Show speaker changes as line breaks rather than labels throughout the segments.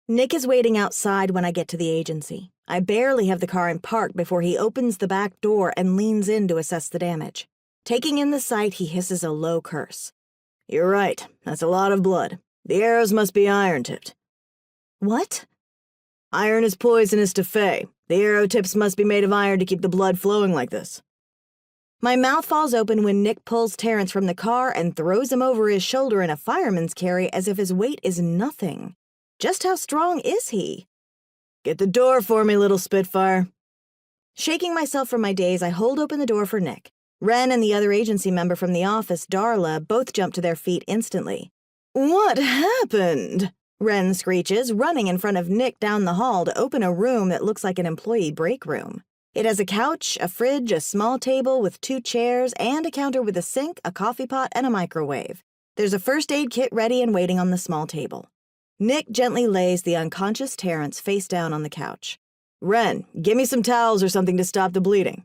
Nick is waiting outside when I get to the agency. I barely have the car in park before he opens the back door and leans in to assess the damage. Taking in the sight, he hisses a low curse.
You're right. That's a lot of blood. The arrows must be iron-tipped.
What?
Iron is poisonous to Fae. The arrow tips must be made of iron to keep the blood flowing like this.
My mouth falls open when Nick pulls Terrance from the car and throws him over his shoulder in a fireman's carry as if his weight is nothing. Just how strong is he?
Get the door for me, little Spitfire.
Shaking myself from my daze, I hold open the door for Nick. Ren and the other agency member from the office, Darla, both jump to their feet instantly.
What happened?
Ren screeches, running in front of Nick down the hall to open a room that looks like an employee break room. It has a couch, a fridge, a small table with 2 chairs, and a counter with a sink, a coffee pot, and a microwave. There's a first aid kit ready and waiting on the small table. Nick gently lays the unconscious Terrance face down on the couch.
Ren, give me some towels or something to stop the bleeding.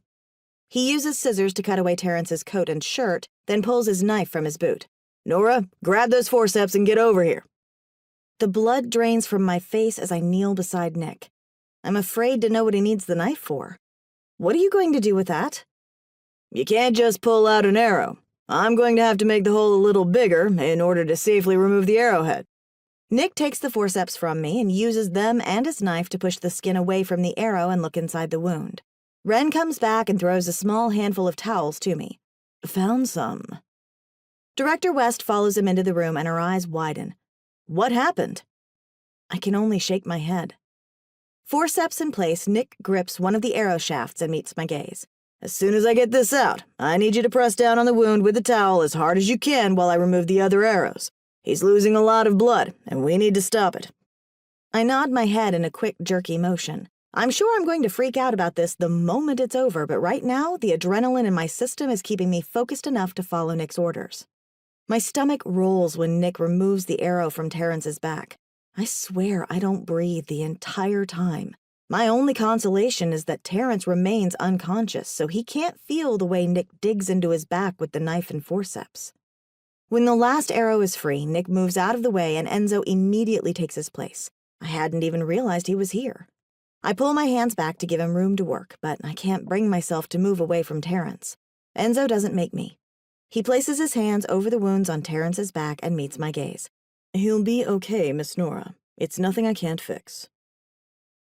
He uses scissors to cut away Terrance's coat and shirt, then pulls his knife from his boot.
Nora, grab those forceps and get over here.
The blood drains from my face as I kneel beside Nick. I'm afraid to know what he needs the knife for. What are you going to do with that?
You can't just pull out an arrow. I'm going to have to make the hole a little bigger in order to safely remove the arrowhead.
Nick takes the forceps from me and uses them and his knife to push the skin away from the arrow and look inside the wound. Ren comes back and throws a small handful of towels to me.
Found some.
Director West follows him into the room and her eyes widen. What happened? I can only shake my head. Forceps in place, Nick grips one of the arrow shafts and meets my gaze.
As soon as I get this out, I need you to press down on the wound with the towel as hard as you can while I remove the other arrows. He's losing a lot of blood, and we need to stop it.
I nod my head in a quick, jerky motion. I'm sure I'm going to freak out about this the moment it's over, but right now, the adrenaline in my system is keeping me focused enough to follow Nick's orders. My stomach rolls when Nick removes the arrow from Terrance's back. I swear I don't breathe the entire time. My only consolation is that Terrance remains unconscious, so he can't feel the way Nick digs into his back with the knife and forceps. When the last arrow is free, Nick moves out of the way and Enzo immediately takes his place. I hadn't even realized he was here. I pull my hands back to give him room to work, but I can't bring myself to move away from Terrance. Enzo doesn't make me. He places his hands over the wounds on Terrance's back and meets my gaze.
He'll be okay, Miss Nora. It's nothing I can't fix.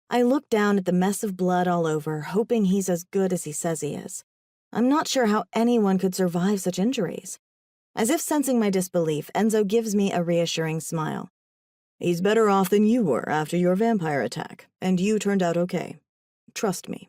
I look down at the mess of blood all over, hoping he's as good as he says he is. I'm not sure how anyone could survive such injuries. As if sensing my disbelief, Enzo gives me a reassuring smile.
He's better off than you were after your vampire attack, and you turned out okay. Trust me.